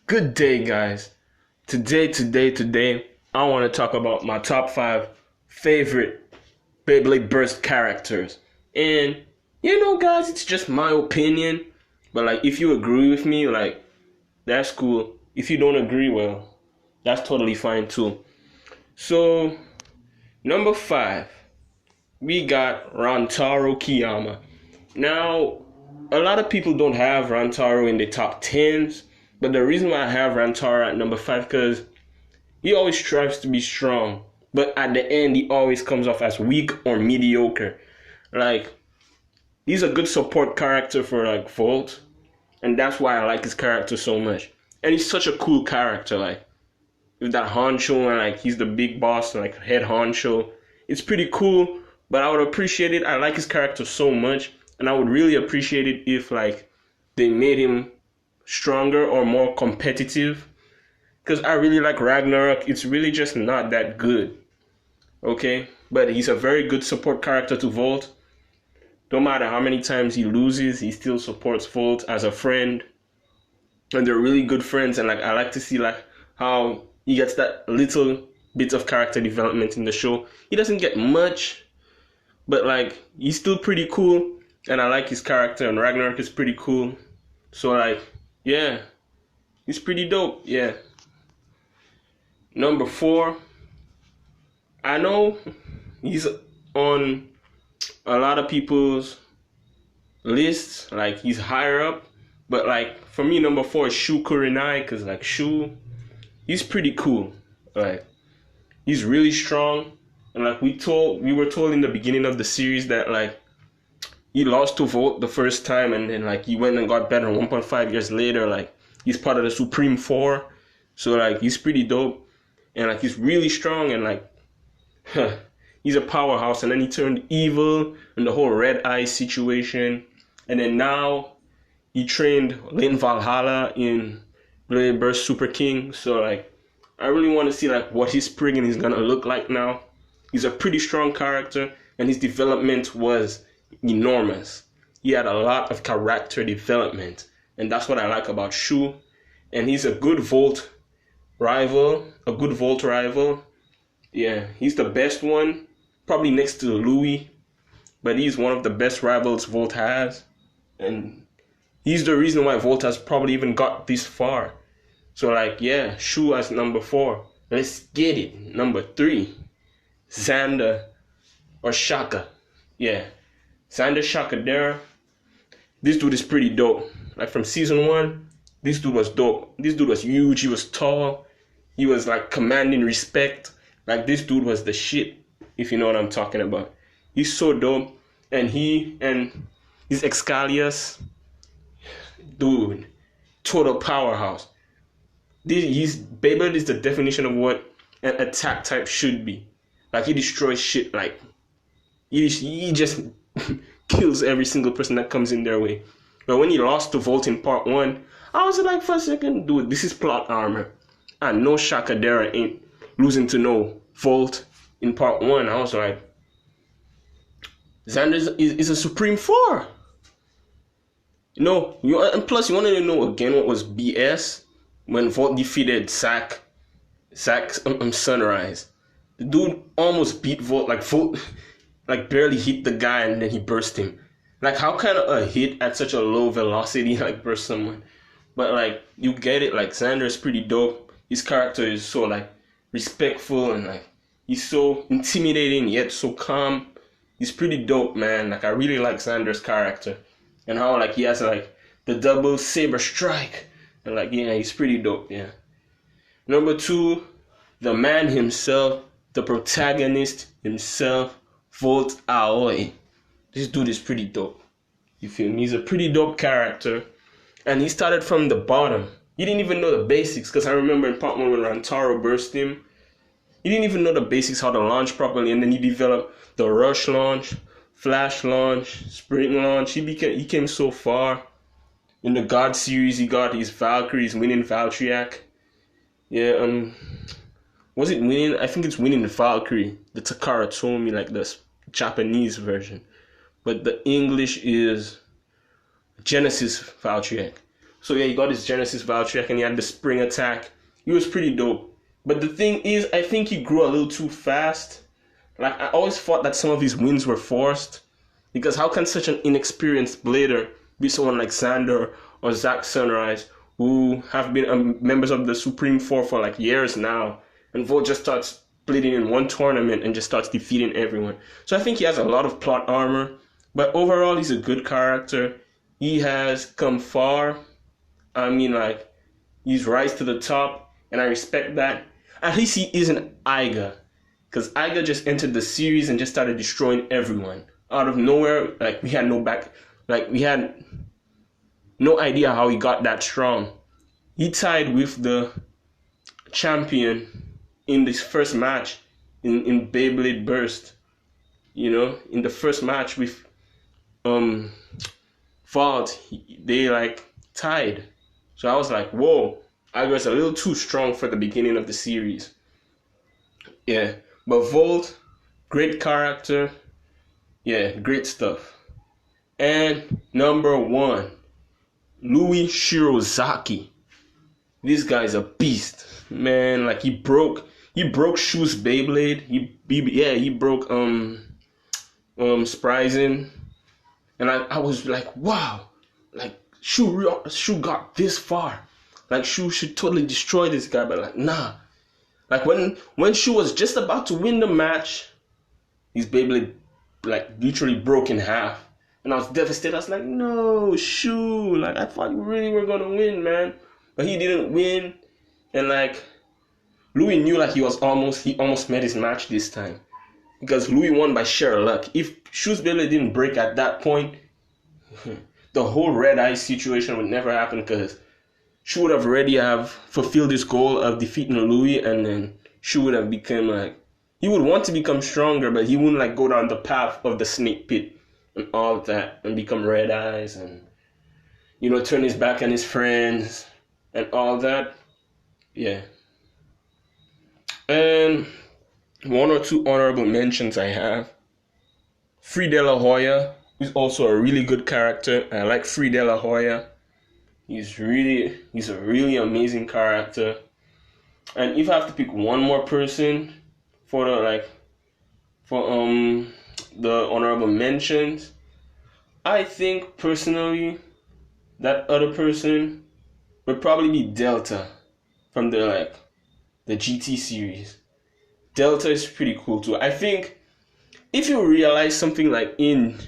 Good day, guys. Today, I want to talk about my top 5 favorite Beyblade Burst characters. And, guys, it's just my opinion. But, if you agree with me, that's cool. If you don't agree, well, that's totally fine, too. So, number 5, we got Rantaro Kiyama. Now, a lot of people don't have Rantaro in the top 10s. But the reason why I have Rantaro at number 5, because he always strives to be strong. But at the end, he always comes off as weak or mediocre. He's a good support character for, Volt. And that's why I like his character so much. And he's such a cool character, with that honcho and, he's the big boss, and, head honcho. It's pretty cool, but I would appreciate it. I like his character so much. And I would really appreciate it if, they made him stronger or more competitive, because I really like Ragnarok. It's really just not that good, okay? But he's a very good support character to Volt. No matter how many times he loses, he still supports Volt as a friend, and they're really good friends. And I like to see how he gets that little bit of character development in the show. He doesn't get much, but he's still pretty cool, and I like his character. And Ragnarok is pretty cool, so yeah, he's pretty dope, yeah. Number 4, I know he's on a lot of people's lists, he's higher up, but for me, number 4 is Shu Kurenai, because Shu, he's pretty cool. He's really strong, and we were told in the beginning of the series that he lost to Volt the first time, and then he went and got better 1.5 years later. He's part of the Supreme 4, so he's pretty dope, and he's really strong, and he's a powerhouse. And then he turned evil and the whole Red Eye situation, and then now he trained Lin Valhalla in Beyblade Burst Super King. So I really want to see what his Spriggan is gonna look like now. He's a pretty strong character, and his development was enormous. He had a lot of character development, and that's what I like about Shu. And he's a good Volt rival. Yeah, he's the best one, probably next to Louis, but he's one of the best rivals Volt has, and he's the reason why Volt has probably even got this far. So yeah, Shu as number 4. Let's get it. Number 3, Xander or Shaka. Yeah, Xander Shakadera. This dude is pretty dope. From season 1, this dude was dope. This dude was huge. He was tall. He was commanding respect. This dude was the shit, if you know what I'm talking about. He's so dope. And his Excalius, dude, total powerhouse. Beyblade is the definition of what an attack type should be. He destroys shit. He just kills every single person that comes in their way. But when he lost to Volt in part 1, I was for a second, dude, this is plot armor. And no Shakadera ain't losing to no Volt in part 1. I was Xander is a Supreme 4. And plus you wanted to know again what was BS? When Volt defeated Zack Sunrise. The dude almost beat Volt. Volt barely hit the guy, and then he burst him. How can a hit at such a low velocity burst someone? But you get it. Xander is pretty dope. His character is so respectful, and he's so intimidating yet so calm. He's pretty dope, man. I really like Xander's character, and how he has the double saber strike, and yeah, he's pretty dope. Yeah. Number 2, the man himself, the protagonist himself, Volt Aoi. This dude is pretty dope. You feel me? He's a pretty dope character. And he started from the bottom. He didn't even know the basics. Because I remember in part 1 when Rantaro burst him, he didn't even know the basics, how to launch properly. And then he developed the rush launch, flash launch, sprint launch. He came so far. In the God series, he got his Valkyries, winning Valtriac. Yeah, was it winning? I think it's winning the Valkyrie, the Takara Tomy, the Japanese version. But the English is Genesis Valtriac. So yeah, he got his Genesis voucher and he had the spring attack. He was pretty dope. But the thing is, I think he grew a little too fast. Like, I always thought that some of his wins were forced. Because how can such an inexperienced blader be someone like Xander or Zack Sunrise, who have been members of the Supreme Four for like years now, and Volt just starts splitting in one tournament and just starts defeating everyone. So I think he has a lot of plot armor, but overall he's a good character. He has come far. I mean, like, he's rise to the top, and I respect that. At least he isn't Iga, because Iga just entered the series and just started destroying everyone out of nowhere. Like, we had no idea how he got that strong. He tied with the champion in this first match in Beyblade Burst. You know, in the first match with Vault, they like tied. So I was like, whoa, I was a little too strong for the beginning of the series. Yeah, but Volt, great character. Yeah, great stuff. And number 1, Louis Shirozaki. This guy's a beast, man. Like, he broke Shu's Beyblade. He broke Spryzen, and I was like, wow, like Shu got this far. Like, Shu should totally destroy this guy, but like, nah. Like, when Shu was just about to win the match, his Beyblade like literally broke in half. And I was devastated. I was like, no, Shu. Like, I thought you really were gonna win, man. But he didn't win. And like, Louis knew like he almost met his match this time. Because Louis won by sheer luck. If Shu's Beyblade didn't break at that point, the whole red eye situation would never happen, because Shu would have already have fulfilled his goal of defeating Louis, and then Shu would have become like, he would want to become stronger, but he wouldn't like go down the path of the snake pit and all of that and become red eyes and, you know, turn his back on his friends and all that. Yeah. And 1 or 2 honorable mentions I have. Free De La Hoya is also a really good character. I like Free De La Hoya. He's a really amazing character. And if I have to pick one more person for the honorable mentions, I think personally that other person would probably be Delta from the GT series. Delta is pretty cool too. I think if you realize something like in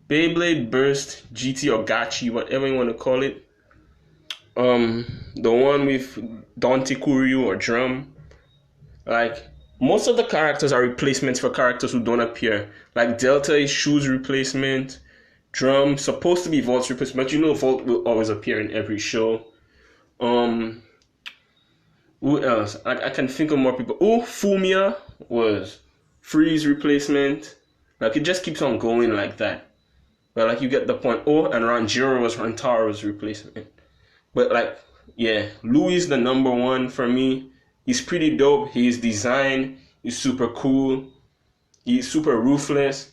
Beyblade Burst, GT or Gachi, whatever you want to call it, the one with Dante Kuryu or Drum, like, most of the characters are replacements for characters who don't appear. Like, Delta is Shu's replacement. Drum supposed to be Volt's replacement, but you know Volt will always appear in every show. Who else? I can think of more people. Oh, Fumia was Free's replacement. Like, it just keeps on going like that. But like, you get the point. Oh, and Ranjiro was Rantaro's replacement. But like, yeah, Louis is the number 1 for me. He's pretty dope. His design is super cool. He's super ruthless.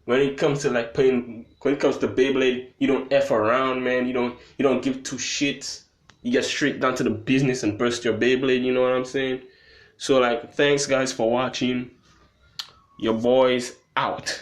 When it comes to Beyblade, you don't F around, man. You don't give 2 shits. You get straight down to the business and burst your Beyblade, you know what I'm saying? So like, thanks guys for watching. Your boys out.